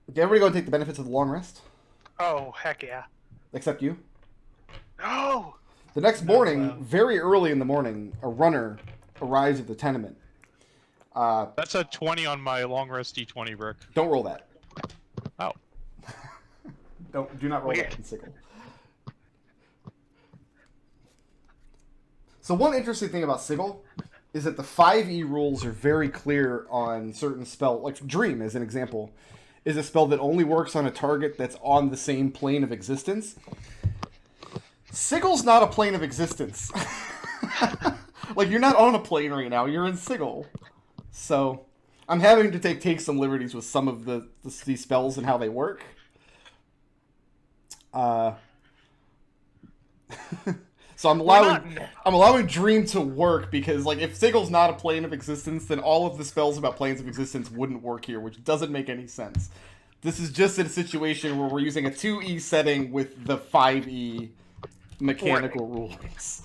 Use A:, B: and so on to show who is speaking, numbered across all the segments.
A: Okay, everybody go and take the benefits of the long rest.
B: Oh, heck yeah.
A: Except you.
B: No!
A: The next morning, very early in the morning, a runner arrives at the tenement.
C: That's a 20 on my long rest D20, Rick.
A: Don't roll that.
C: Oh.
A: Do not roll
B: Weird.
A: that in Sigil. So one interesting thing about Sigil is that the 5e rules are very clear on certain spells. Like Dream, as an example, is a spell that only works on a target that's on the same plane of existence. Sigil's not a plane of existence. Like, you're not on a plane right now. You're in Sigil. So, I'm having to take some liberties with some of these spells and how they work. So I'm allowing Dream to work because, like, if Sigil's not a plane of existence, then all of the spells about planes of existence wouldn't work here, which doesn't make any sense. This is just a situation where we're using a 2e setting with the 5e mechanical rules.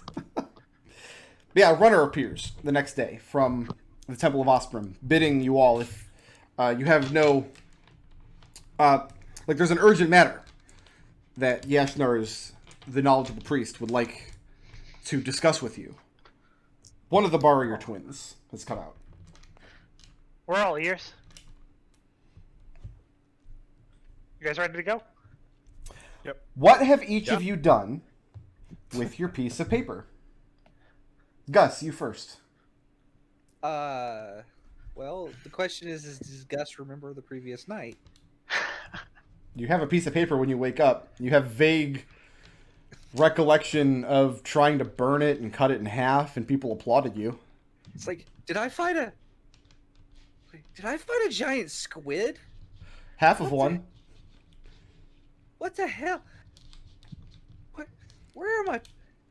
A: Yeah, a runner appears the next day from the Temple of Osprim, bidding you all if you have no... there's an urgent matter that Yashnar's, the knowledgeable priest, would like to discuss with you. One of the Barrier twins has come out.
B: We're all ears. You guys ready to go?
C: Yep.
A: What have each of you done with your piece of paper? Gus, you first.
D: Well, the question is does Gus remember the previous night?
A: You have a piece of paper when you wake up. You have vague recollection of trying to burn it and cut it in half, and people applauded you.
D: It's like, did I fight a giant squid?
A: Half of one.
D: What the hell? What? Where are my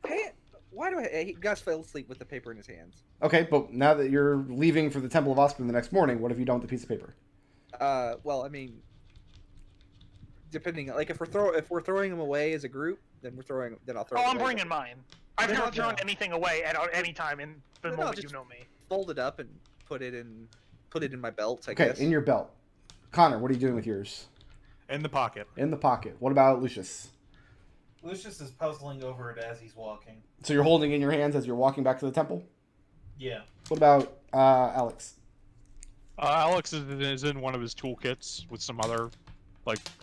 D: pants? Why do Gus fell asleep with the paper in his hands?
A: Okay, but now that you're leaving for the Temple of Osprim the next morning, what have you done with the piece of paper?
D: Well, I mean, depending, like if we're throwing them away as a group, then I'll throw.
B: Oh,
D: it
B: I'm
D: away.
B: bringing mine. I've never thrown anything away at any time in the
D: No,
B: moment
D: just
B: you know me.
D: Fold it up and put it in my belt. I
A: Okay,
D: guess.
A: in your belt. Connor, what are you doing with yours?
C: In the pocket.
A: In the pocket. What about Lucius?
E: Lucius is puzzling over it as he's walking.
A: So you're holding it in your hands as you're walking back to the temple?
E: Yeah.
A: What about Alex?
C: Alex is in one of his toolkits with some other,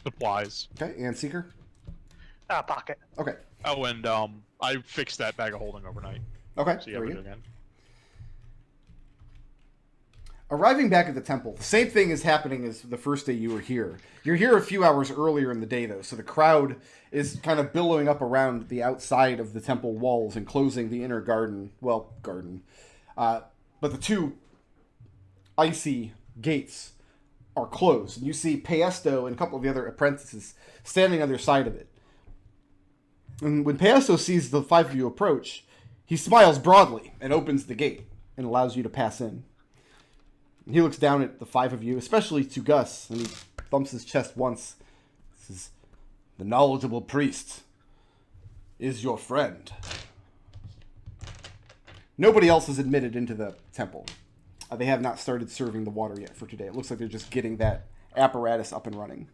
C: supplies.
A: Okay, and Seeker?
B: Pocket.
A: Okay.
C: Oh, and I fixed that bag of holding overnight.
A: Okay,
C: So you have it again.
A: Arriving back at the temple, the same thing is happening as the first day you were here. You're here a few hours earlier in the day, though, so the crowd is kind of billowing up around the outside of the temple walls, enclosing the inner garden. Well, garden. But the two icy gates are closed, and you see Paesto and a couple of the other apprentices standing on their side of it. And when Paesto sees the five of you approach, he smiles broadly and opens the gate and allows you to pass in. He looks down at the five of you, especially to Gus, and he thumps his chest once. Says, "The knowledgeable priest is your friend." Nobody else is admitted into the temple. They have not started serving the water yet for today. It looks like they're just getting that apparatus up and running.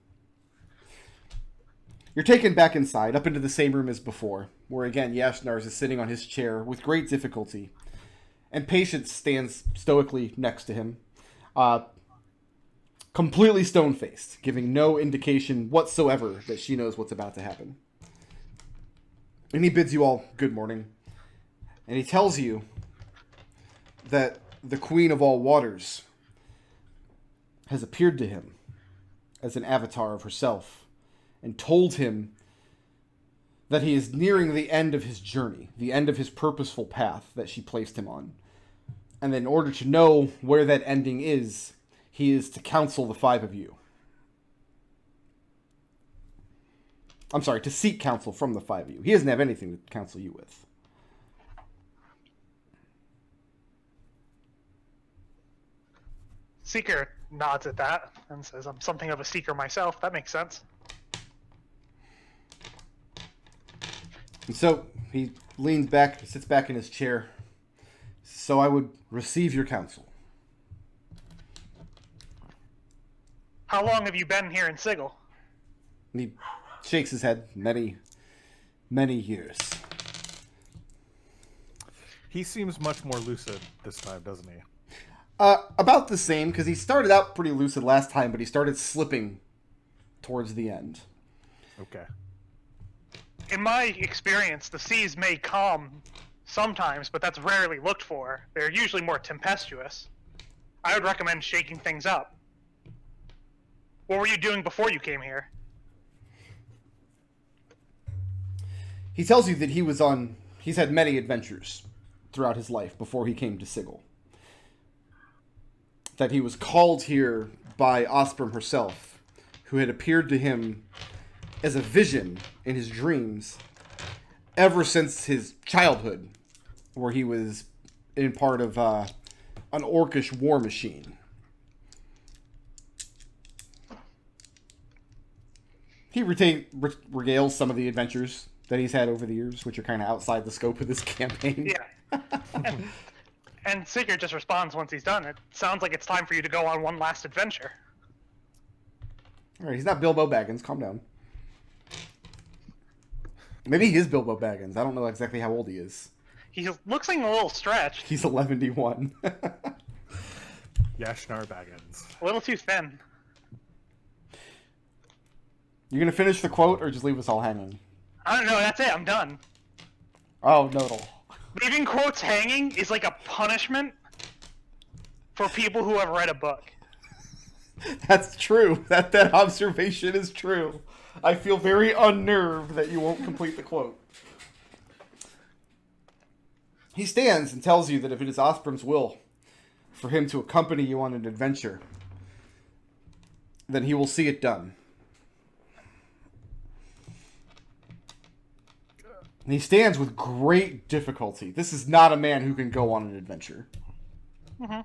A: You're taken back inside, up into the same room as before, where again Yashnars is sitting on his chair with great difficulty, and Patience stands stoically next to him. Completely stone-faced, giving no indication whatsoever that she knows what's about to happen. And he bids you all good morning. And he tells you that the Queen of all Waters has appeared to him as an avatar of herself and told him that he is nearing the end of his journey, the end of his purposeful path that she placed him on. And in order to know where that ending is, he is to counsel the five of you. I'm sorry, to seek counsel from the five of you. He doesn't have anything to counsel you with.
B: Seeker nods at that and says, "I'm something of a seeker myself." That makes sense.
A: And so he leans back, sits back in his chair. "So I would receive your counsel."
B: How long have you been here in Sigil?
A: And he shakes his head. Many years.
F: He seems much more lucid this time, doesn't he?
A: About the same, because he started out pretty lucid last time, but he started slipping towards the end.
F: Okay.
B: In my experience, the seas may calm sometimes, but that's rarely looked for. They're usually more tempestuous. I would recommend shaking things up. What were you doing before you came here?
A: He tells you that he's had many adventures throughout his life before he came to Sigil. That he was called here by Osprey herself, who had appeared to him as a vision in his dreams ever since his childhood, where he was in part of an orcish war machine. He regales some of the adventures that he's had over the years, which are kind of outside the scope of this campaign.
B: Yeah. And Sigurd just responds once he's done. It sounds like it's time for you to go on one last adventure.
A: Alright, he's not Bilbo Baggins. Calm down. Maybe he is Bilbo Baggins. I don't know exactly how old he is.
B: He looks like a little stretched.
A: He's 11D1.
F: Yashnar Baggins.
B: A little too thin.
A: You gonna finish the quote or just leave us all hanging?
B: I don't know, that's it, I'm done.
A: Oh, Nodal.
B: Leaving quotes hanging is like a punishment for people who have read a book.
A: That's true. That observation is true. I feel very unnerved that you won't complete the quote. He stands and tells you that if it is Osprey's will for him to accompany you on an adventure, then he will see it done. And he stands with great difficulty. This is not a man who can go on an adventure.
B: Mm-hmm.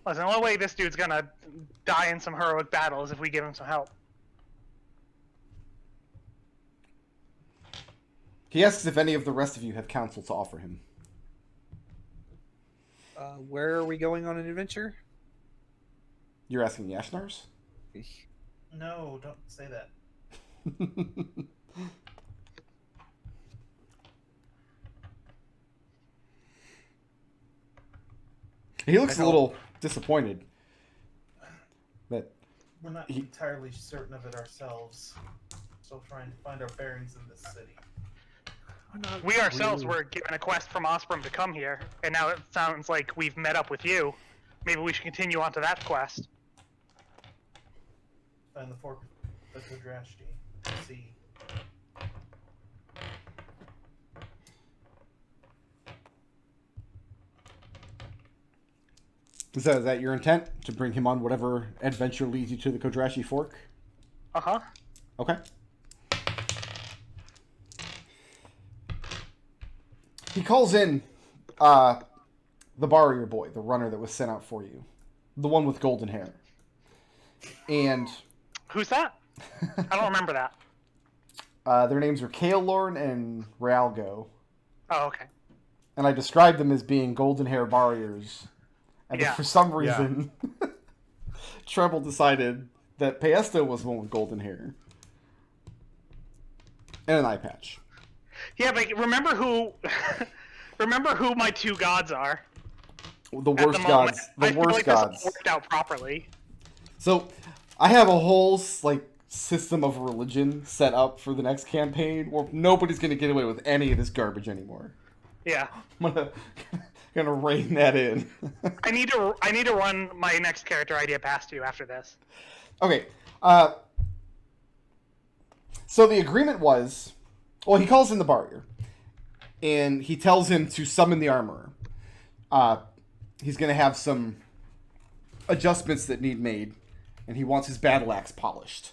B: Listen, the only way this dude's gonna die in some heroic battle is if we give him some help.
A: He asks if any of the rest of you have counsel to offer him.
D: Where are we going on an adventure?
A: You're asking Yashnars?
E: No, don't say that.
A: He looks a little disappointed. But
E: We're not entirely certain of it ourselves. Still trying to find our bearings in this city.
B: We ourselves were given a quest from Osprey to come here, and now it sounds like we've met up with you. Maybe we should continue on to that quest.
E: Find the fork of the Kodrashti. See.
A: is that your intent? To bring him on whatever adventure leads you to the Kodrashi Fork?
B: Uh-huh.
A: Okay. He calls in the barrier boy, the runner that was sent out for you. The one with golden hair. And
B: Who's that? I don't remember that.
A: their names are Kaelorn and Realgo.
B: Oh, okay.
A: And I described them as being golden hair barriers. And
B: Yeah.
A: for some reason, Treble decided that Paesto was the one with golden hair. And an eye patch.
B: Yeah, but remember who my two gods are.
A: The
B: At
A: worst
B: the moment.
A: gods.
B: I
A: The
B: feel
A: worst
B: like this
A: gods.
B: worked out properly.
A: So, I have a whole, system of religion set up for the next campaign where nobody's going to get away with any of this garbage anymore.
B: Yeah.
A: I'm gonna rein that in.
B: I need to run my next character idea past you after this.
A: Okay. So the agreement was, well, he calls in the barrier, and he tells him to summon the armorer. He's gonna have some adjustments that need made, and he wants his battle axe polished.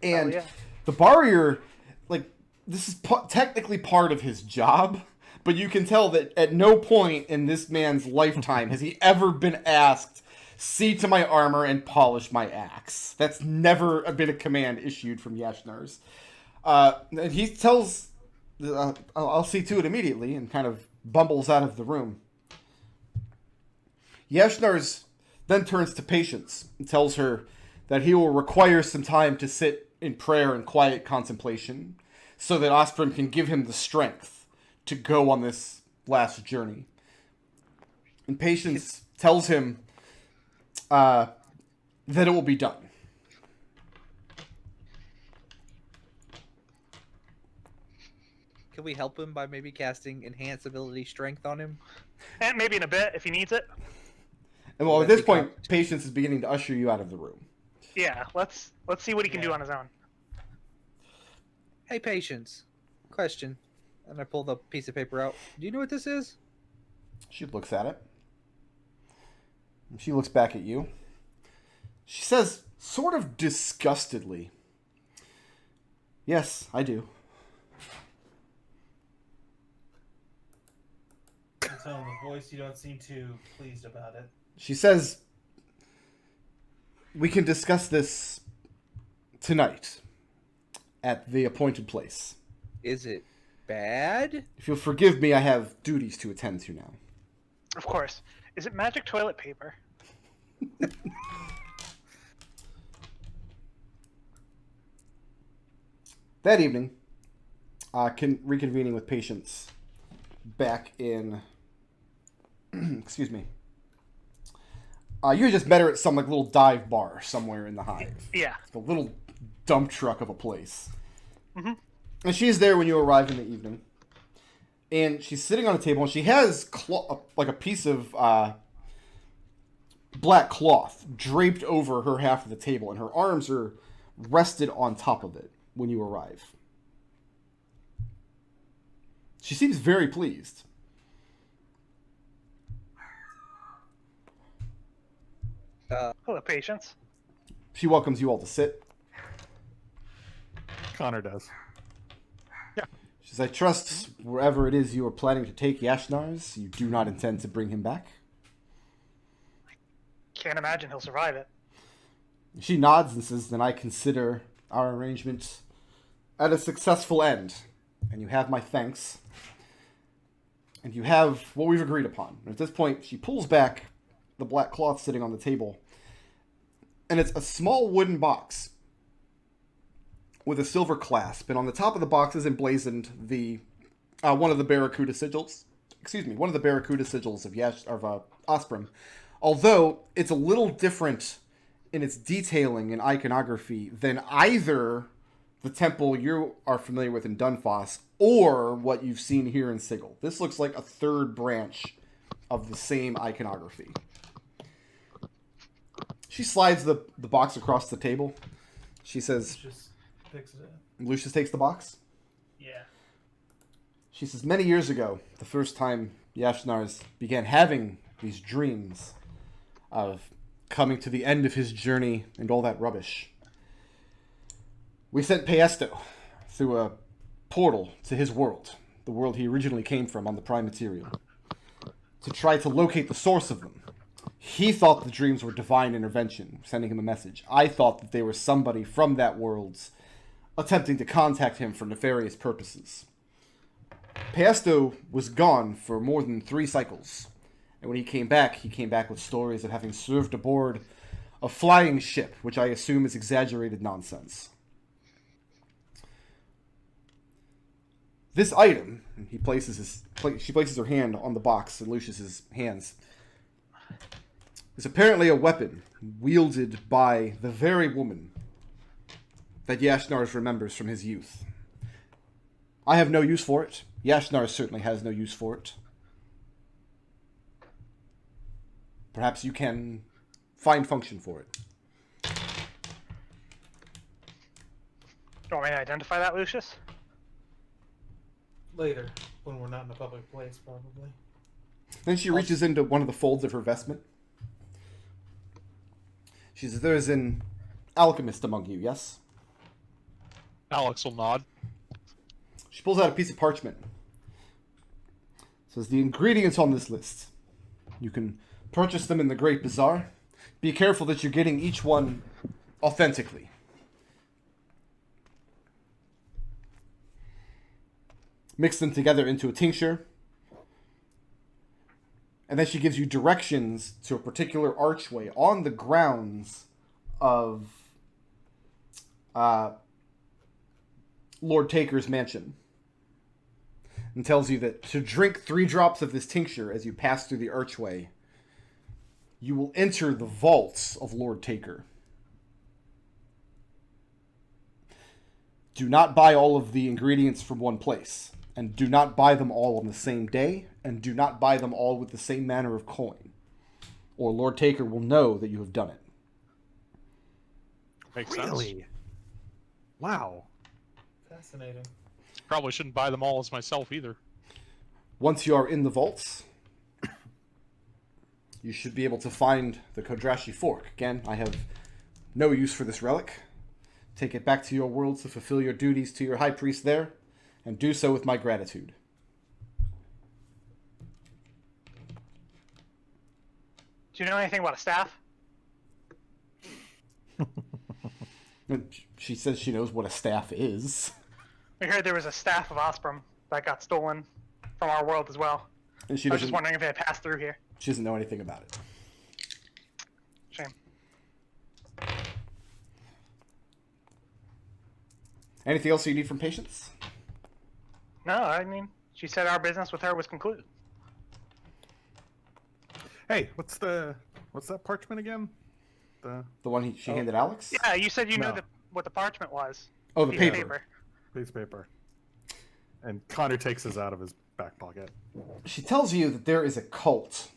A: And
B: yeah.
A: the barrier, this is technically part of his job. But you can tell that at no point in this man's lifetime has he ever been asked, see to my armor and polish my axe. That's never been a command issued from Yashnars. And he tells, I'll see to it immediately, and kind of bumbles out of the room. Yashnars then turns to Patience and tells her that he will require some time to sit in prayer and quiet contemplation so that Osprey can give him the strength to go on this last journey. And Patience tells him that it will be done.
D: Can we help him by maybe casting Enhance Ability Strength on him?
B: And maybe in a bit if he needs it.
A: And well, at this point, Patience is beginning to usher you out of the room.
B: Yeah, let's see what he can do on his own.
D: Hey, Patience. Question. And I pull the piece of paper out. Do you know what this is?
A: She looks at it. She looks back at you. She says, sort of disgustedly, "Yes, I do."
E: You tell in the voice you don't seem too pleased about it.
A: She says, "We can discuss this tonight at the appointed place.
D: Is it bad?
A: If you'll forgive me, I have duties to attend to now."
B: Of course. Is it magic toilet paper?
A: That evening, reconvening with Patience back in... excuse me. You just met her at some like little dive bar somewhere in the hive.
B: Yeah.
A: The little dump truck of a place.
B: Mm-hmm.
A: And she's there when you arrive in the evening. And she's sitting on a table, and she has like a piece of black cloth draped over her half of the table, and her arms are rested on top of it when you arrive. She seems very pleased.
B: Hello, Patience.
A: She welcomes you all to sit.
F: Connor does.
A: She says, "I trust wherever it is you are planning to take Yashnars, you do not intend to bring him back."
B: Can't imagine he'll survive it.
A: She nods and says, "Then I consider our arrangement at a successful end. And you have my thanks. And you have what we've agreed upon." And at this point, she pulls back the black cloth sitting on the table. And it's a small wooden box with a silver clasp. And on the top of the box is emblazoned the one of the Barracuda sigils. Excuse me, one of the Barracuda sigils of Osprey. Although it's a little different in its detailing and iconography than either the temple you are familiar with in Dunfoss or what you've seen here in Sigil. This looks like a third branch of the same iconography. She slides the box across the table. She says...
E: Just picks it up.
A: Lucius takes the box.
E: Yeah.
A: She says, "Many years ago, the first time Yashnars began having these dreams of coming to the end of his journey and all that rubbish, we sent Paesto through a portal to his world, the world he originally came from on the Prime Material, to try to locate the source of them. He thought the dreams were divine intervention, sending him a message. I thought that they were somebody from that world attempting to contact him for nefarious purposes. Paesto was gone for more than 3 cycles, and when he came back with stories of having served aboard a flying ship, which I assume is exaggerated nonsense. This item," and she places her hand on the box in Lucius's hands, "is apparently a weapon wielded by the very woman that Yashnars remembers from his youth. I have no use for it. Yashnars certainly has no use for it. Perhaps you can find function for it."
B: Do you want me to identify that, Lucius?
E: Later, when we're not in a public place, probably.
A: Then she reaches into one of the folds of her vestment. She says, "There is an alchemist among you, yes?"
C: Alex will nod.
A: She pulls out a piece of parchment. Says, "The ingredients on this list. You can purchase them in the Great Bazaar. Be careful that you're getting each one authentically. Mix them together into a tincture. And then she gives you directions to a particular archway on the grounds of Lord Taker's mansion. And tells you that to drink 3 drops of this tincture as you pass through the archway, you will enter the vaults of Lord Taker. Do not buy all of the ingredients from one place, and do not buy them all on the same day, and do not buy them all with the same manner of coin, or Lord Taker will know that you have done it.
C: Makes sense.
F: Really? Wow.
E: Fascinating.
C: Probably shouldn't buy them all as myself either.
A: Once you are in the vaults, you should be able to find the Kodrashi fork. Again, I have no use for this relic. Take it back to your world to fulfill your duties to your high priest there, and do so with my gratitude.
B: Do you know anything about a staff?
A: She says she knows what a staff is.
B: We heard there was a staff of Osprey that got stolen from our world as well.
A: And she
B: I was just
A: doesn't,
B: wondering if it had passed through here.
A: she doesn't know anything about it.
B: Shame.
A: Anything else you need from Patience?
B: No, I mean, she said our business with her was concluded.
F: Hey, what's that parchment again?
A: The one she handed Alex?
B: Yeah, you said you
F: No.
B: knew what the parchment was.
A: Oh, the
B: Piece of
A: paper.
F: Piece of paper. And Connor takes his out of his back pocket.
A: She tells you that there is a cult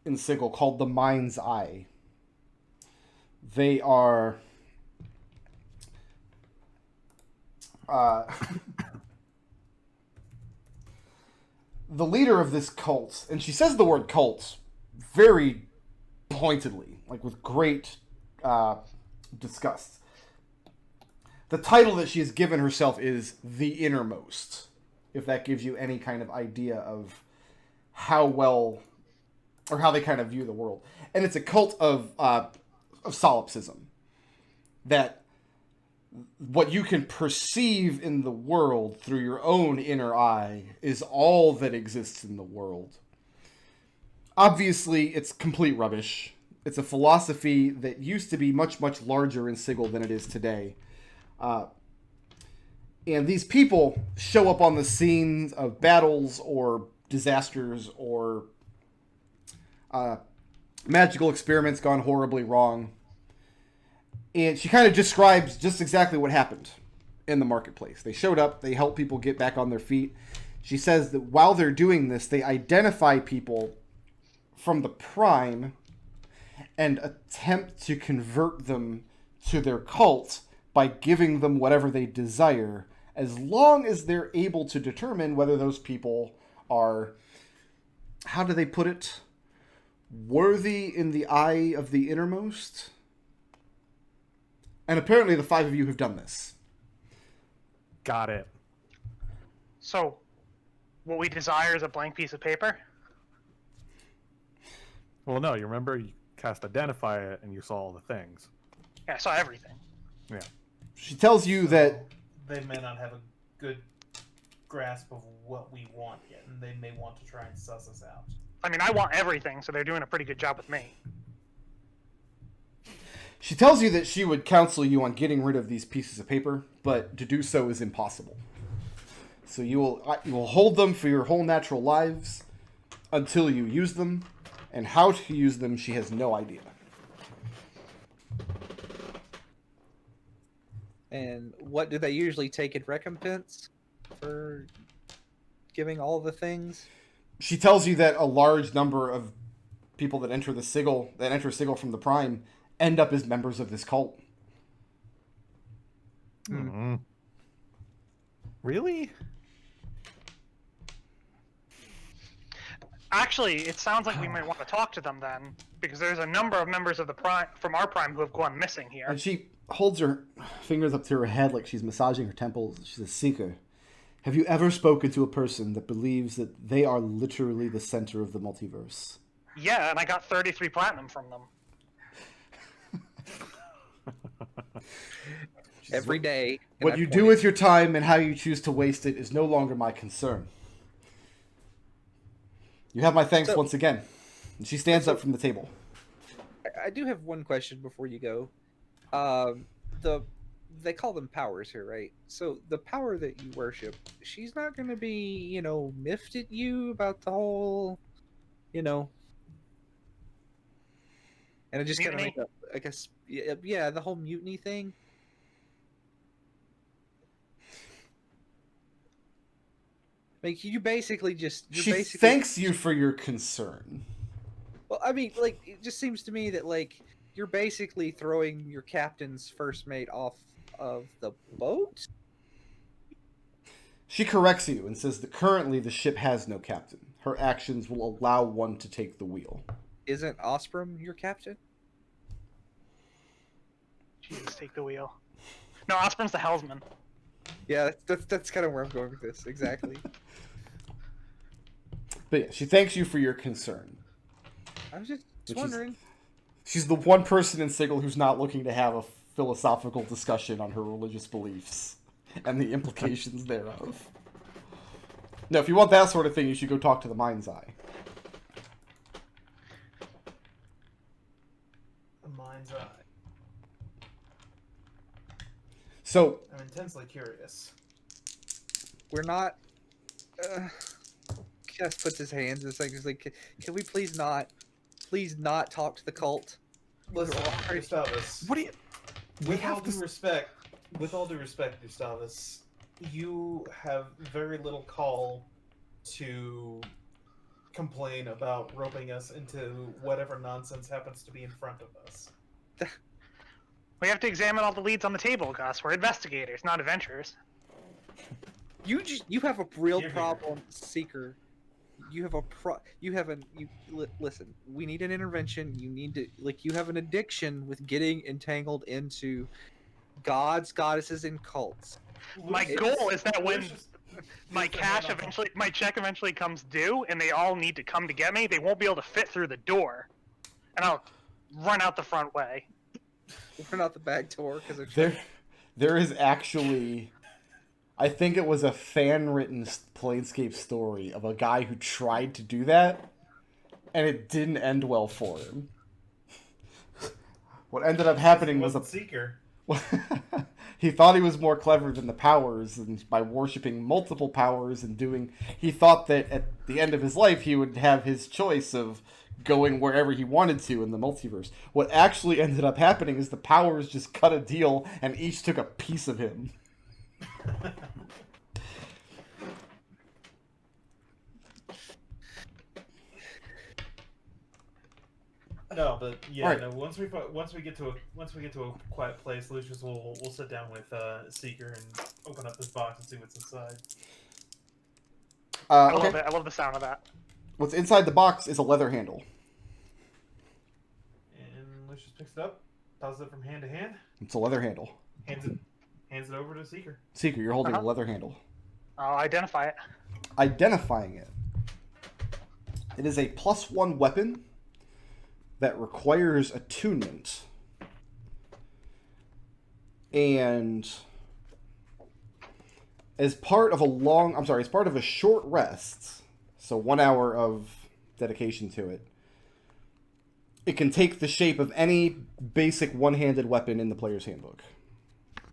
A: in Sigil called the Mind's Eye. They are... the leader of this cult, and she says the word cult very pointedly, like with great disgust. The title that she has given herself is The Innermost, if that gives you any kind of idea of how well, or how they kind of view the world. And it's a cult of solipsism. That what you can perceive in the world through your own inner eye is all that exists in the world. Obviously, it's complete rubbish. It's a philosophy that used to be much, much larger in Sigil than it is today. And these people show up on the scenes of battles or disasters or magical experiments gone horribly wrong. And she kind of describes just exactly what happened in the marketplace. They showed up, they helped people get back on their feet. She says that while they're doing this, they identify people from the Prime and attempt to convert them to their cult by giving them whatever they desire, as long as they're able to determine whether those people are, how do they put it, worthy in the eye of the innermost? And apparently the 5 of you have done this.
F: Got it.
B: So, what we desire is a blank piece of paper?
F: Well, no, you remember you cast Identify it and you saw all the things.
B: Yeah, I saw everything.
F: Yeah.
A: She tells you that
E: They may not have a good grasp of what we want yet, and they may want to try and suss us out.
B: I mean, I want everything, so they're doing a pretty good job with me.
A: she tells you that she would counsel you on getting rid of these pieces of paper, but to do so is impossible. So you will hold them for your whole natural lives until you use them, and how to use them she has no idea.
D: And what do they usually take in recompense for giving all the things?
A: She tells you that a large number of people that enter Sigil from the Prime end up as members of this cult.
F: Mm-hmm. Really?
B: Actually, it sounds like we might want to talk to them then, because there's a number of members of the Prime from our Prime who have gone missing here.
A: And she holds her fingers up to her head like she's massaging her temples. She says, Seeker, have you ever spoken to a person that believes that they are literally the center of the multiverse?
B: Yeah, and I got 33 platinum from them.
D: Every day. and
A: What
D: I
A: you do
D: pointed-
A: with your time and how you choose to waste it is no longer my concern. You have my thanks
D: So-
A: once again. And she stands up from the table.
D: I do have one question before you go. They call them powers here, right? So the power that you worship, she's not going to be, miffed at you about the whole, And I just kind of
B: Mutiny?
D: make up, I guess, yeah, the whole mutiny thing. Like you basically
A: She thanks you for your concern.
D: Well, I mean, like it just seems to me that like you're basically throwing your captain's first mate off of the boat.
A: She corrects you and says that currently the ship has no captain. Her actions will allow one to take the wheel.
D: Isn't Osprey your captain?
B: Jesus, take the wheel. No, Osprey's the helmsman.
D: Yeah, that's kind of where I'm going with this. Exactly.
A: But yeah, she thanks you for your concern.
D: I was just
A: Which
D: wondering.
A: She's the one person in Sigil who's not looking to have a philosophical discussion on her religious beliefs and the implications thereof. No, if you want that sort of thing, you should go talk to the Mind's Eye.
E: The mind's eye.
A: So,
E: I'm intensely curious.
D: We're not. Cass puts his hands. It's like, can we please not talk to the cult?
E: Listen, Gustavus.
F: What do you?
E: With all due respect, Gustavus, you have very little call to complain about roping us into whatever nonsense happens to be in front of us.
B: We have to examine all the leads on the table, Gus. We're investigators, not adventurers.
D: You have a real
E: Here, here.
D: problem, Seeker. Listen, we need an intervention. You need to you have an addiction with getting entangled into gods, goddesses, and cults.
B: My goal is that when
E: Lucius-
B: my check eventually comes due, and they all need to come to get me, they won't be able to fit through the door, and I'll run out the front way.
D: We're not the back door because
A: there is actually, I think it was a fan-written Planescape story of a guy who tried to do that, and it didn't end well for him. What ended up happening was
E: a seeker.
A: he thought he was more clever than the powers, and by worshipping multiple powers and he thought that at the end of his life he would have his choice of going wherever he wanted to in the multiverse. What actually ended up happening is the powers just cut a deal and each took a piece of him.
E: No, but yeah,
A: Right.
E: no. Once we get to a quiet place, Lucius will sit down with Seeker and open up this box and see what's inside.
B: I
A: Okay.
B: love it. I love the sound of that.
A: What's inside the box is a leather handle.
E: And Lucius picks it up, tosses it from hand to hand,
A: It's a leather handle.
E: hands it over to Seeker.
A: Seeker, you're holding a
B: Uh-huh.
A: leather handle.
B: I'll identify it.
A: Identifying it. It is a +1 weapon that requires attunement. And as part of a short rest, so 1 hour of dedication to it, it can take the shape of any basic one-handed weapon in the player's handbook.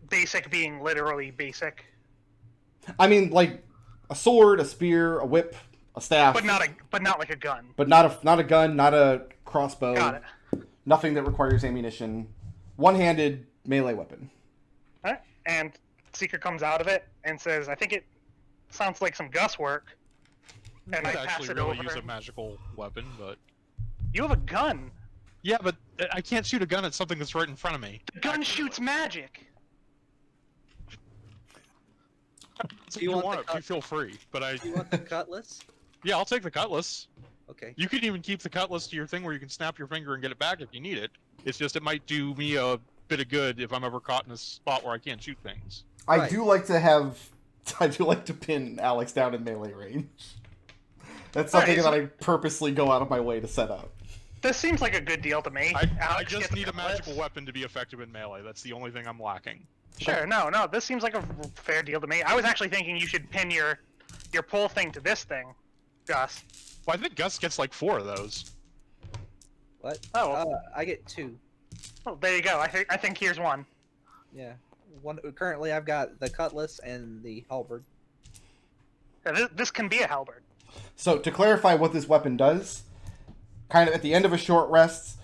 B: Basic being literally basic,
A: I mean, like a sword, a spear, a whip, a staff,
B: but not like a gun.
A: but not a gun, not a crossbow.
B: Got it.
A: Nothing that requires ammunition. One-handed melee weapon.
B: All right. And Seeker comes out of it and says, "I think it sounds like some Gus work." And I
C: I'd
B: pass
C: actually
B: it
C: really
B: over.
C: use a magical weapon, but
B: You have a gun.
C: yeah, but I can't shoot a gun at something that's right in front of me.
B: The gun shoots magic.
C: If
D: you
C: you
D: want
C: want
D: the
C: it, you feel free. But
D: You want the cutlass?
C: yeah, I'll take the cutlass.
D: Okay.
C: You can even keep the cutlass to your thing where you can snap your finger and get it back if you need it. It's just it might do me a bit of good if I'm ever caught in a spot where I can't shoot things.
A: I
D: Right.
A: do like to pin Alex down in melee range. That's something
B: Alright,
A: that I purposely go out of my way to set up.
B: This seems like a good deal to me.
C: I
B: Alex
C: just
B: gets
C: need a
B: cutlass.
C: magical weapon to be effective in melee. That's the only thing I'm lacking.
B: Sure, no, this seems like a fair deal to me. I was actually thinking you should pin your pull thing to this thing, Gus.
C: Well, I think Gus gets like 4 of those.
D: What?
B: Oh.
D: I get 2.
B: Oh, there you go. I think here's one.
D: Yeah. One. Currently, I've got the cutlass and the halberd.
B: Yeah, this can be a halberd.
A: So to clarify what this weapon does, kind of at the end of a short rest,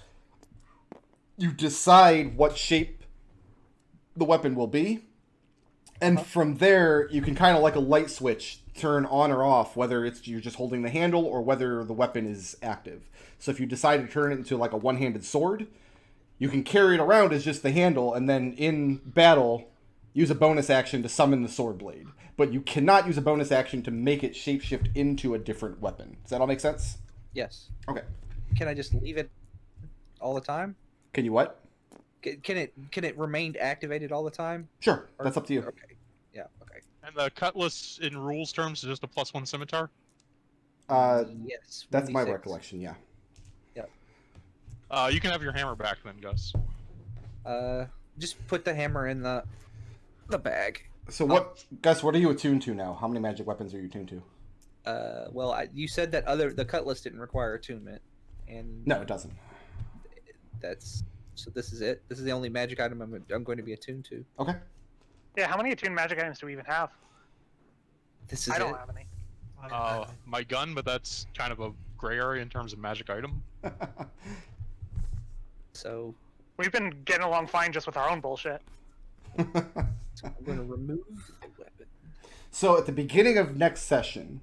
A: you decide what shape the weapon will be, and from there you can kind of like a light switch turn on or off whether it's you're just holding the handle or whether the weapon is active. So if you decide to turn it into like a one-handed sword, you can carry it around as just the handle, and then in battle use a bonus action to summon the sword blade. But you cannot use a bonus action to make it shapeshift into a different weapon. Does that all make sense?
D: Yes.
A: Okay.
D: Can I just leave it all the time?
A: Can you what?
D: Can it remain activated all the time?
A: Sure. That's up to you.
D: Okay. Yeah. Okay.
C: And the cutlass in rules terms is just a +1 scimitar.
D: Yes.
A: That's my
D: 1d6.
A: recollection, yeah.
D: Yep.
C: You can have your hammer back then, Gus.
D: Just put the hammer in the bag.
A: So what, Gus, what are you attuned to now? How many magic weapons are you attuned to?
D: Well, you said that the cutlass didn't require attunement, and
A: No, it doesn't.
D: So this is it. This is the only magic item I'm going to be attuned to.
A: Okay.
B: Yeah, how many attuned magic items do we even have?
D: This is
B: I
D: it.
B: don't have any.
C: My gun, but that's kind of a gray area in terms of magic item.
D: So
B: We've been getting along fine just with our own bullshit.
D: I'm going to remove the weapon.
A: So at the beginning of next session,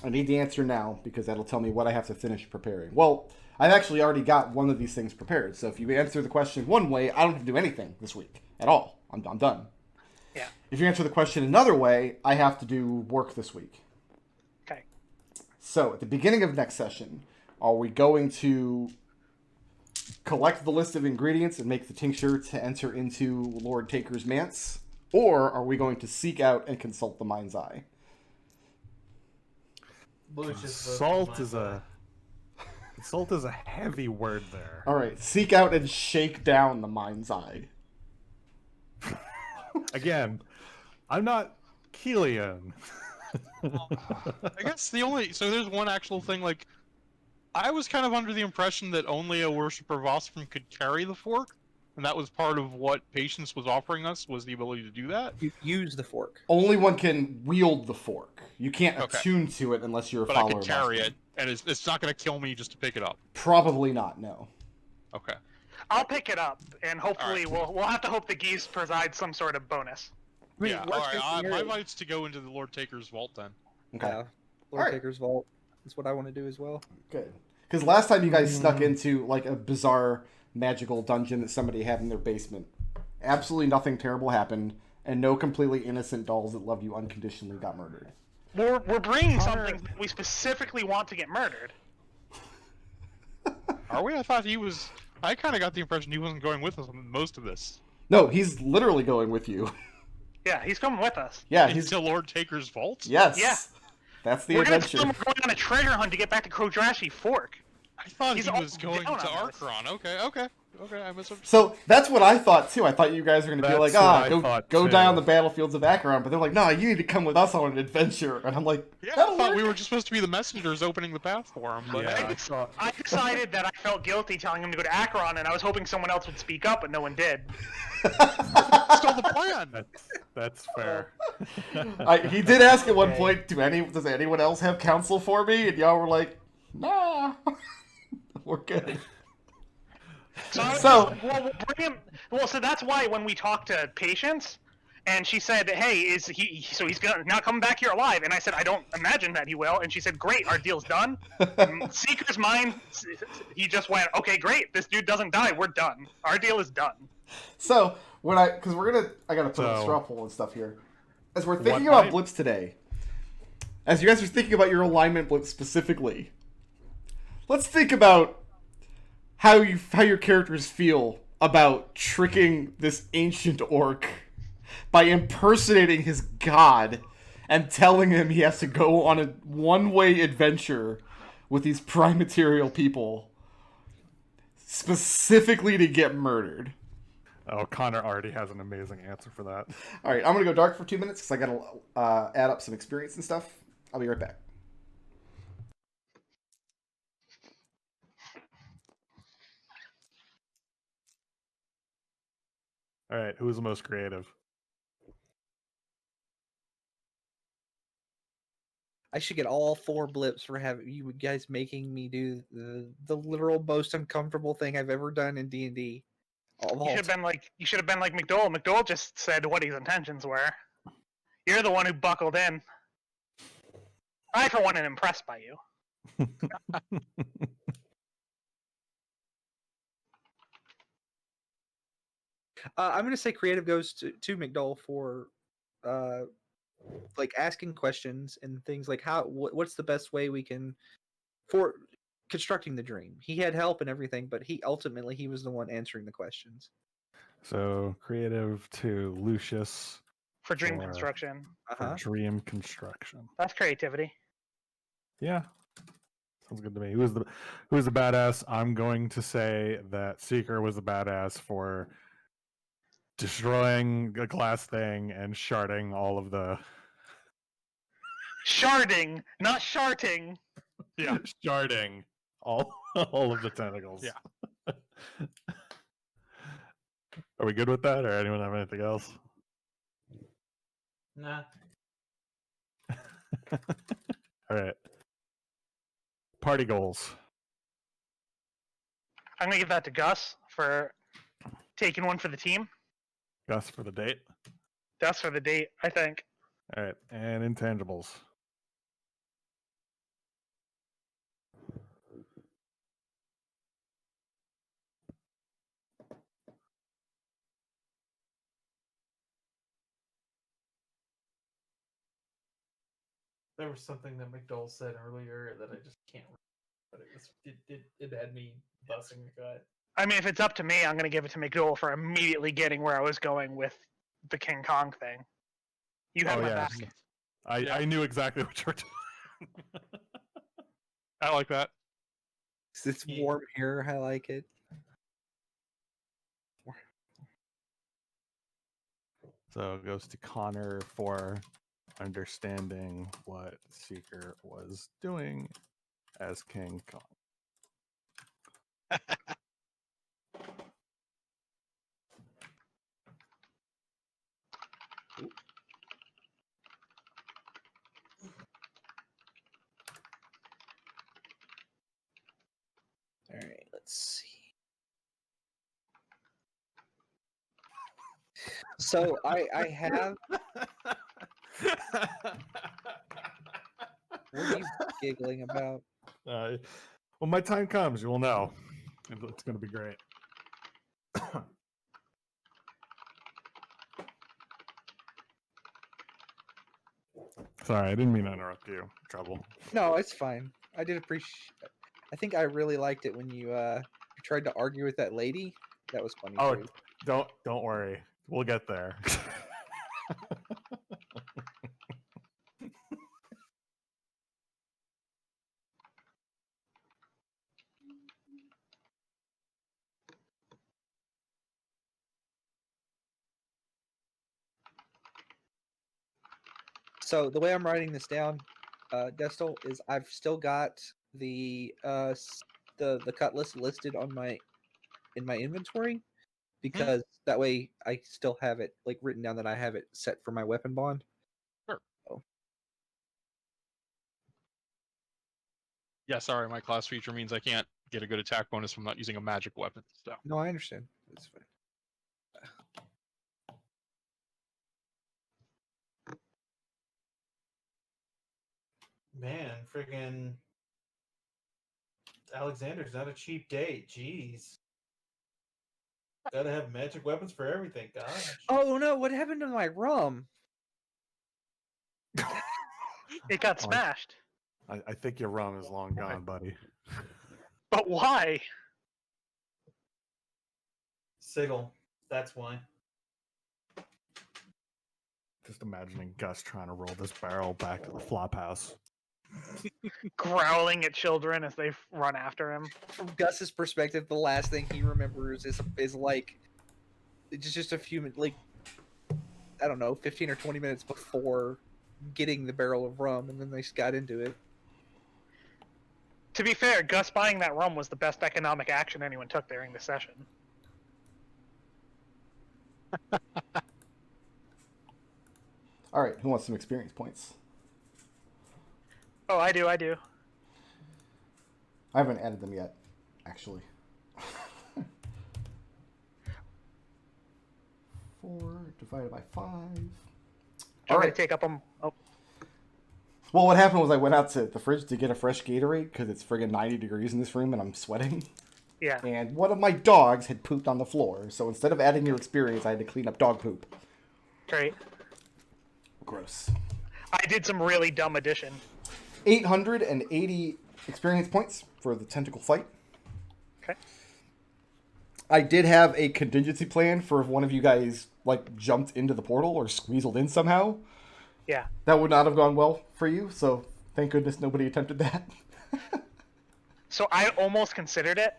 A: I need the answer now because that'll tell me what I have to finish preparing. Well, I've actually already got one of these things prepared. So if you answer the question one way, I don't have to do anything this week at all. I'm done.
B: Yeah.
A: If you answer the question another way, I have to do work this week.
B: Okay.
A: So at the beginning of next session, are we going to collect the list of ingredients and make the tincture to enter into Lord Taker's manse? Or are we going to seek out and consult the mind's eye?
F: Salt is a heavy word there.
A: All right, seek out and shake down the mind's eye.
F: Again, I'm not Keelian.
C: I guess so there's one actual thing, like, I was kind of under the impression that only a worshiper of Ostrom could carry the fork, and that was part of what Patience was offering us, was the ability to do that.
D: You use the fork.
A: Only one can wield the fork. You can't
C: Okay.
A: attune to it unless you're a
C: But
A: follower
C: I could
A: of
C: carry
A: Ostrom.
C: it, and it's not going to kill me just to pick it up.
A: Probably not, no.
C: Okay.
B: I'll pick it up, and hopefully
C: Alright.
B: we'll have to hope the geese provide some sort of bonus.
D: I mean,
C: Yeah,
D: worst
C: alright,
D: case
C: my
D: scenario-
C: vote's to go into the Lord Taker's vault then.
A: Okay,
D: Yeah. Lord
A: Alright.
D: Taker's Vault. That's what I want to do as well.
A: good. Because last time you guys snuck into like a bizarre magical dungeon that somebody had in their basement, absolutely nothing terrible happened, and no completely innocent dolls that loved you unconditionally got murdered.
B: We're bringing
C: Connor-
B: something we specifically want to get murdered.
C: Are we? I thought he was... I kind of got the impression he wasn't going with us on most of this.
A: No, he's literally going with you.
B: Yeah, he's coming with us.
A: Yeah, he's
C: Into Lord Taker's vault?
A: yes.
B: Yeah.
A: That's the
B: We're gonna
A: adventure.
B: tell him we're going on a treasure hunt to get back to Kodrashi Fork.
C: I thought
B: He's
C: he
B: all
C: was going to
B: down on this.
C: Archon. Okay, I misunderstood.
A: So that's what I thought too. I thought you guys were going to be
F: That's
A: like,
F: what I
A: go
F: thought,
A: die
F: too.
A: on the battlefields of Acheron, but they're like, no, you need to come with us on an adventure. And I'm like,
C: Yeah, I
A: that'll
C: thought
A: work.
C: we were just supposed to be the messengers opening the path for him, but
F: Yeah, I thought.
B: I decided that I felt guilty telling him to go to Acheron, and I was hoping someone else would speak up, but no one did.
C: still the plan.
F: That's fair.
A: He did ask at one
D: Okay.
A: point, does anyone else have counsel for me? And y'all were like, nah, we're good.
B: So, I was
A: So-
B: just, we'll bring him. Well, so that's why when we talked to Patience, and she said, "Hey, is he? So he's gonna not coming back here alive?" And I said, "I don't imagine that he will." And she said, "Great, our deal's done." Seeker's mind, he just went, "Okay, great. This dude doesn't die. We're done. Our deal is done."
A: So because I gotta put a
F: So-
A: straw poll and stuff here. As we're thinking
F: What
A: about
F: I-
A: blips today, as you guys are thinking about your alignment blips specifically, let's think about how your characters feel about tricking this ancient orc by impersonating his god and telling him he has to go on a one-way adventure with these prime material people specifically to get murdered.
F: Oh, Connor already has an amazing answer for that.
A: All right, I'm gonna go dark for 2 minutes because I gotta add up some experience and stuff. I'll be right back.
F: All right, who's the most creative?
D: I should get all 4 blips for having you guys making me do the literal most uncomfortable thing I've ever done in D&D.
B: You should have been like McDohl. McDohl just said what his intentions were. You're the one who buckled in. I, for one, am impressed by you.
D: I'm gonna say creative goes to McDohl for like asking questions and things like what's the best way we can for constructing the dream. He had help and everything, but he was the one answering the questions.
F: So creative to Lucius
B: For dream construction.
F: for dream construction.
B: That's creativity.
F: Yeah, sounds good to me. Who was the badass? I'm going to say that Seeker was the badass for destroying a glass thing and sharding all of the
B: Sharding, not sharting.
F: yeah sharding all of the tentacles.
C: Yeah.
F: Are we good with that, or anyone have anything else?
E: Nah.
F: All right. Party goals.
B: I'm gonna give that to Gus for taking one for the team.
F: Gus for the date.
B: Gus for the date, I think.
F: All right, and intangibles.
E: There was something that McDohl said earlier that I just can't remember, but it had me busting the gut.
B: I mean, if it's up to me, I'm gonna give it to McDohl for immediately getting where I was going with the King Kong thing. You had my back.
F: I knew exactly what you were doing.
C: I like that.
D: It's warm here. I like it.
F: So it goes to Connor for understanding what Seeker was doing as King Kong.
D: All right, let's see. So I have. What are you giggling about?
F: When my time comes, you will know. It's going to be great. Sorry, I didn't mean to interrupt you. Trouble.
D: No, it's fine. I did appreciate. I think I really liked it when you tried to argue with that lady. That was funny.
F: Oh,
D: too.
F: don't worry. We'll get there.
D: So the way I'm writing this down, Destil, is I've still got the cutlass listed on in my inventory because that way I still have it like written down that I have it set for my weapon bond.
C: Sure.
D: Oh.
C: Yeah, sorry, my class feature means I can't get a good attack bonus from not using a magic weapon. So
D: No, I understand. It's fine.
E: Man, friggin' Alexander's not a cheap date. Jeez. Gotta have magic weapons for everything, gosh.
D: Oh no! What happened to my rum?
B: It got smashed.
F: I think your rum is long gone, buddy.
B: But why?
E: Sigil, that's why.
F: Just imagining Gus trying to roll this barrel back to the flop house.
B: Growling at children as they run after him.
D: From Gus's perspective, the last thing he remembers is like just a few like I don't know, 15 or 20 minutes before getting the barrel of rum, and then they just got into it.
B: To be fair, Gus buying that rum was the best economic action anyone took during the session.
A: All right, who wants some experience points?
B: Oh, I do.
A: I haven't added them yet, actually. 4 divided by 5.
B: All right.
A: right.
B: Take up them. Oh,
A: Well, what happened was I went out to the fridge to get a fresh Gatorade because it's friggin' 90 degrees in this room and I'm sweating.
B: yeah.
A: And one of my dogs had pooped on the floor, so instead of adding your experience, I had to clean up dog poop.
B: Great.
A: Gross.
B: I did some really dumb addition.
A: 880 experience points for the tentacle fight.
B: Okay.
A: I did have a contingency plan for if one of you guys like jumped into the portal or squeezed in somehow.
B: Yeah.
A: That would not have gone well for you, so thank goodness nobody attempted that.
B: So I almost considered it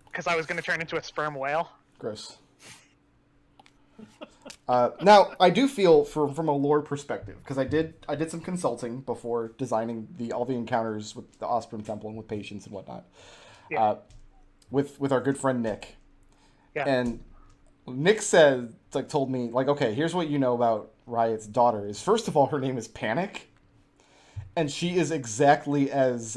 B: because I was going to turn into a sperm whale.
A: Gross. Now, I do feel from a lore perspective, because I did some consulting before designing all the encounters with the Osprey Temple and with patients and whatnot.
B: Yeah.
A: With our good friend Nick.
B: Yeah.
A: And Nick told me, like, okay, here's what you know about Riot's daughter is, first of all, her name is Panic. And she is exactly as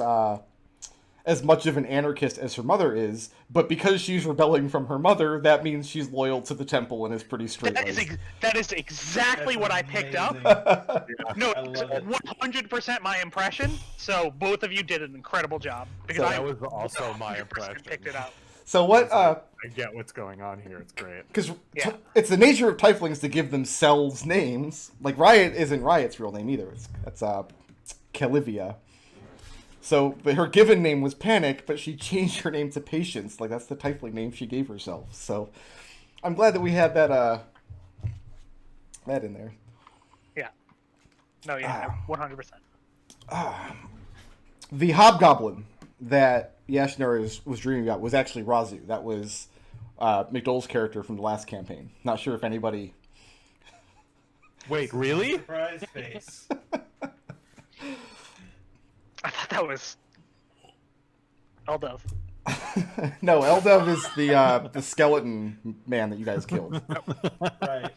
A: much of an anarchist as her mother is, but because she's rebelling from her mother, that means she's loyal to the temple and is pretty straight.
B: That is exactly what I picked up. No,
E: I love it.
B: 100% my impression. So both of you did an incredible job because
F: That was also my
B: 100%
F: impression.
B: picked it up.
A: So what?
F: I get what's going on here. It's great.
A: Because
B: Yeah.
A: it's the nature of Tieflings to give themselves names. Like Riot isn't Riot's real name either. It's Calivia. So her given name was Panic, but she changed her name to Patience. Like that's the Tiefling name she gave herself. So I'm glad that we had that in there.
B: Yeah. No, yeah, 100%.
A: The hobgoblin that Yashnar was dreaming about was actually Razu. That was McDohl's character from the last campaign. Not sure if anybody.
F: Wait, really?
E: Surprise face.
B: I thought that was Eldov.
A: No, Eldov is the skeleton man that you guys killed.
E: Right.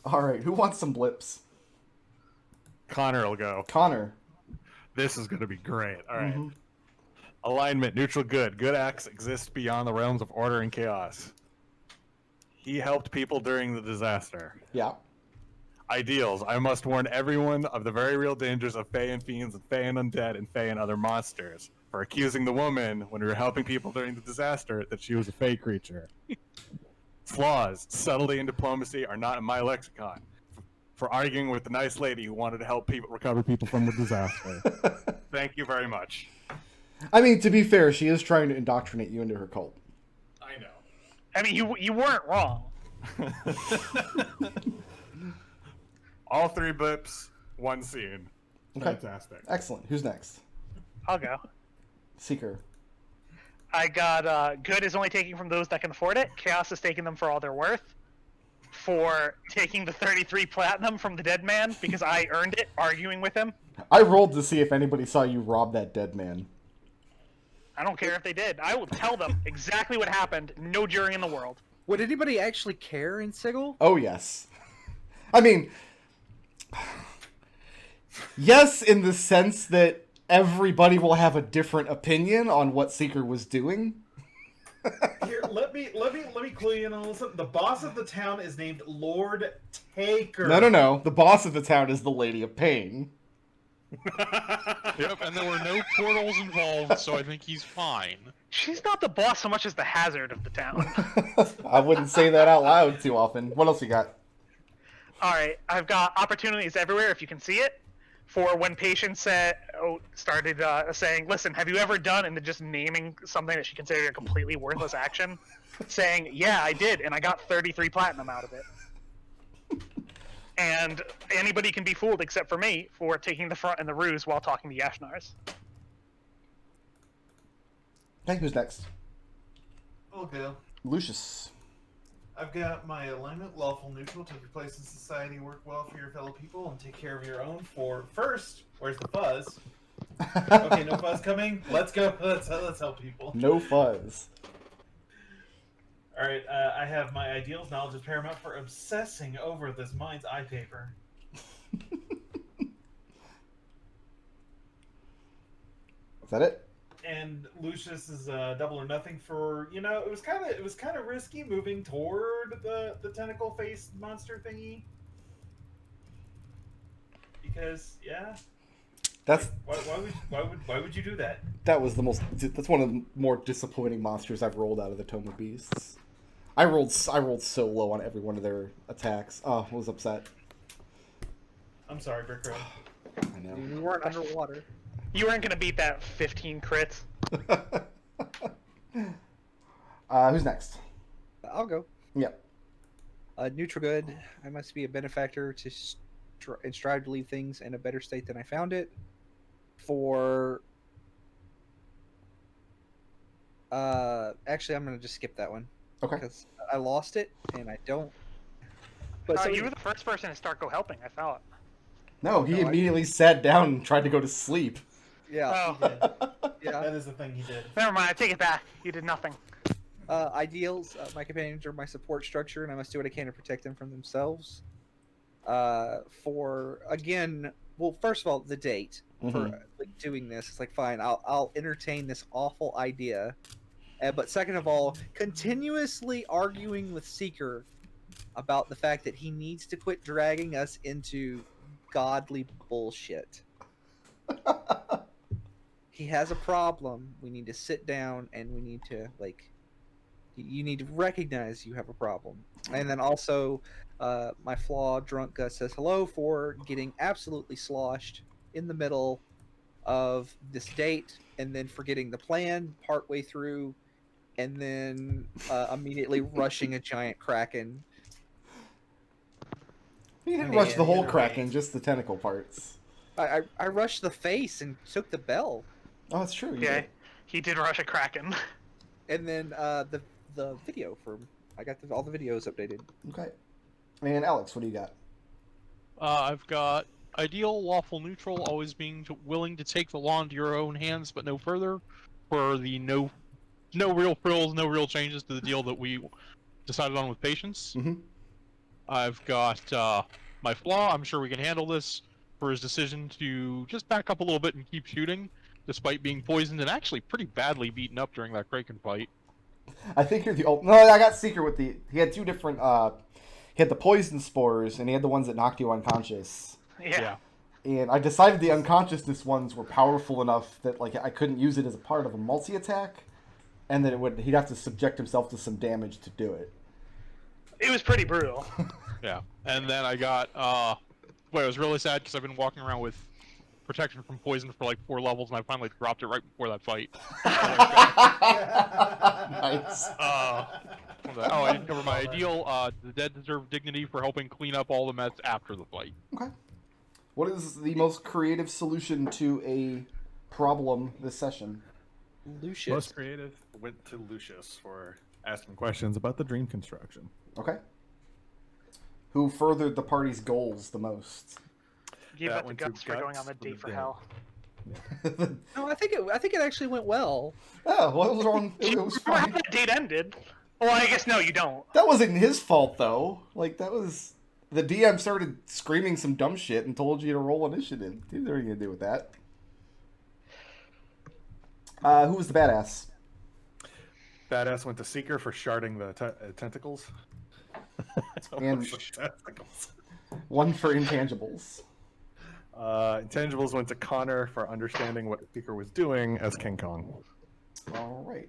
A: All right, who wants some blips?
F: Connor will go.
A: Connor.
F: This is going to be great. All right.
A: Mhm.
F: Alignment, neutral good. Good acts exist beyond the realms of order and chaos. He helped people during the disaster.
A: Yeah.
F: Ideals. I must warn everyone of the very real dangers of Fey and Fiends and Fey and Undead and Fey and other monsters. For accusing the woman, when we were helping people during the disaster, that she was a Fey creature. Flaws. Subtlety and diplomacy are not in my lexicon. For arguing with the nice lady who wanted to help people recover people from the disaster. Thank you very much.
A: I mean, to be fair, she is trying to indoctrinate you into her cult.
F: I know.
B: I mean, you weren't wrong.
F: All 3 blips, 1 scene.
A: Okay.
F: Fantastic.
A: Excellent. Who's next?
B: I'll go.
A: Seeker.
B: I got good is only taking from those that can afford it. Chaos is taking them for all they're worth. For taking the 33 platinum from the dead man because I earned it arguing with him.
A: I rolled to see if anybody saw you rob that dead man.
B: I don't care if they did. I will tell them exactly what happened. No jury in the world.
D: Would anybody actually care in Sigil?
A: Oh, yes. I mean, yes, in the sense that everybody will have a different opinion on what Seeker was doing.
E: Here, let me clue you in on this. The boss of the town is named Lord Taker.
A: No. The boss of the town is the Lady of Pain.
C: Yep, and there were no portals involved, so I think he's fine.
B: She's not the boss so much as the hazard of the town.
A: I wouldn't say that out loud too often. What else you got?
B: Alright, I've got opportunities everywhere if you can see it. For when patients started saying, listen, have you ever done, and then just naming something that she considered a completely worthless action, saying, yeah, I did, and I got 33 platinum out of it. And anybody can be fooled except for me for taking the front and the ruse while talking to Yashnars.
A: Okay, who's next?
E: I'll go.
A: Lucius.
E: I've got my alignment, lawful neutral, take your place in society, work well for your fellow people, and take care of your own. For first, where's the fuzz? Okay, no fuzz coming. Let's go. Let's help people.
A: No fuzz.
E: All right, I have my ideals. Knowledge is paramount for obsessing over this mind's eye paper.
A: Is that it?
E: And Lucius is double or nothing for it was kind of risky moving toward the tentacle faced monster thingy. Because
A: That's
E: why would you do that?
A: That's one of the more disappointing monsters I've rolled out of the Tome of Beasts. I rolled so low on every one of their attacks. Oh, I was upset.
E: I'm sorry, Brick Road.
A: I know.
D: You weren't underwater.
B: You weren't gonna beat that 15 crits.
A: Who's next?
D: I'll go.
A: Yep.
D: Neutral good. I must be a benefactor to and strive to leave things in a better state than I found it. For actually, I'm gonna just skip that one.
A: Okay.
D: Because I lost it and I don't. But so
B: you were the first person to start go helping. I thought.
A: No, he immediately sat down and tried to go to sleep.
D: Yeah.
B: Oh,
D: Yeah.
E: That is the thing he did.
B: never mind. I take it back. You did nothing.
D: Ideals. My companions are my support structure, and I must do what I can to protect them from themselves. For again, well, first of all, the date for like doing this. It's like fine. I'll entertain this awful idea, but second of all, continuously arguing with Seeker about the fact that he needs to quit dragging us into godly bullshit. He has a problem. We need to sit down and we need to you need to recognize you have a problem. And then also my flaw drunk Gus says hello for getting absolutely sloshed in the middle of this date and then forgetting the plan partway through and then immediately rushing a giant kraken.
A: He didn't rush the whole Kraken, just the tentacle parts.
D: I rushed the face and took the bell.
A: Oh, that's true.
B: Yeah, he did rush a kraken.
D: And then the video I got all the videos updated.
A: Okay. And Alex, what do you got?
C: I've got ideal, lawful, neutral, always being willing to take the law into your own hands, but no further. For the no real frills, no real changes to the deal that we decided on with patience.
A: Mm-hmm.
C: I've got my flaw. I'm sure we can handle this. For his decision to just back up a little bit and keep shooting, despite being poisoned and actually pretty badly beaten up during that Kraken fight.
A: I think you're the no. I got Seeker with the. He had two different. He had the poison spores, and he had the ones that knocked you unconscious.
B: Yeah.
A: And I decided the unconsciousness ones were powerful enough that I couldn't use it as a part of a multi-attack, and that he'd have to subject himself to some damage to do it.
B: It was pretty brutal.
C: Yeah, and then I got I was really sad because I've been walking around with protection from poison for like 4 levels, and I finally dropped it right before that fight.
A: Nice.
C: I didn't cover my ideal. The dead deserve dignity for helping clean up all the mess after the fight.
A: Okay. What is the most creative solution to a problem this session?
D: Lucius.
F: Most creative went to Lucius for asking questions about the dream construction.
A: Okay. Who furthered the party's goals the most?
B: Give
F: That
B: up the
F: went to
B: guts for going on the
F: guts
B: date
F: with
B: for
F: the
B: hell.
D: No, I think it actually went well.
A: Oh, what was wrong? It was
B: Remember how
A: fine.
B: that date ended? Well, I guess no, you don't.
A: That wasn't his fault, though. That was... The DM started screaming some dumb shit and told you to roll initiative. What are you going to do with that? Who was the badass?
F: Badass went to Seeker for sharding the tentacles.
A: And
F: Tentacles.
A: one for intangibles.
F: Intangibles went to Connor for understanding what Seeker was doing as King Kong.
A: All right.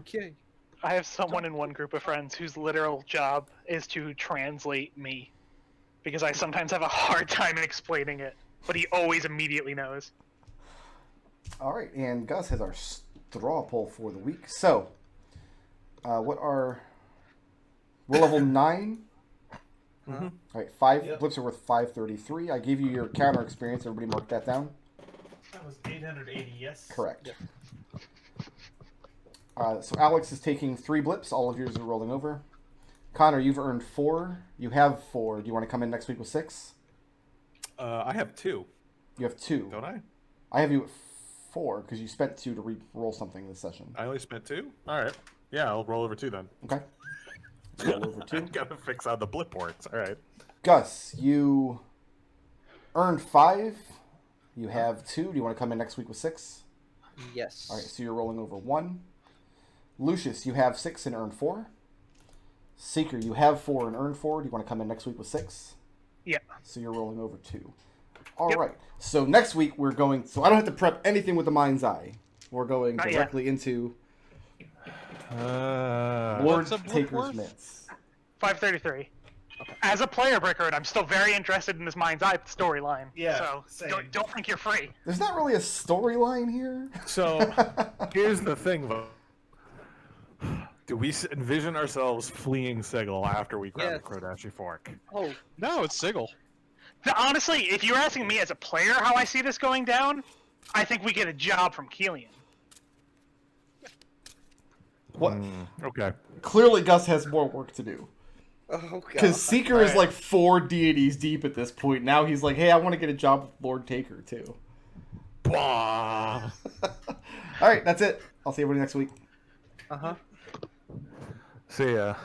D: Okay.
B: I have someone in one group of friends whose literal job is to translate me. Because I sometimes have a hard time explaining it. But he always immediately knows.
A: All right, and Gus has our straw poll for the week. So, what are... We're level 9?
D: Uh-huh.
A: All right, 5
E: Yep.
A: blips are worth 533. I gave you your counter experience. Everybody mark that down.
E: That was 880, yes?
A: Correct. So Alex is taking 3 blips. All of yours are rolling over. Connor, you've earned 4. You have 4. Do you want to come in next week with 6?
F: I have 2,
A: You have 2.
F: don't I?
A: I have you at 4 because you spent 2 to re-roll something this session.
F: I only spent 2? Alright. Yeah, I'll roll over 2 then.
A: Okay. Let's roll over 2.
F: Gotta fix how the blip works. Alright.
A: Gus, you earned 5. You have 2. Do you want to come in next week with 6?
D: Yes.
A: All right, so you're rolling over 1. Lucius, you have 6 and earn 4. Seeker, you have 4 and earn 4. Do you want to come in next week with 6?
B: Yeah.
A: So you're rolling over 2. All
B: Yep.
A: right. So next week we're going. So I don't have to prep anything with the mind's eye. We're going
B: Not yet.
A: directly into Lord
C: What's a blip
A: Taker's
C: worth?
A: Mitts.
B: 533. As a player, Brickard, I'm still very interested in this Mind's Eye storyline.
E: Yeah,
B: So
E: same.
B: don't think you're free.
A: There's not really a storyline here.
F: So, here's the thing, though. Do we envision ourselves fleeing Sigil after we grab
D: Yes.
F: the Krodashi Fork?
D: Oh,
C: No, it's Sigil.
B: Honestly, if you're asking me as a player how I see this going down, I think we get a job from Keelian.
A: What?
F: Okay.
A: Clearly, Gus has more work to do.
D: oh god.
A: Because Seeker is like 4 deities deep at this point. Now he's like, hey, I want to get a job with Lord Taker, too.
F: Bah!
A: All right, that's it. I'll see everybody next week.
D: Uh huh.
F: See ya.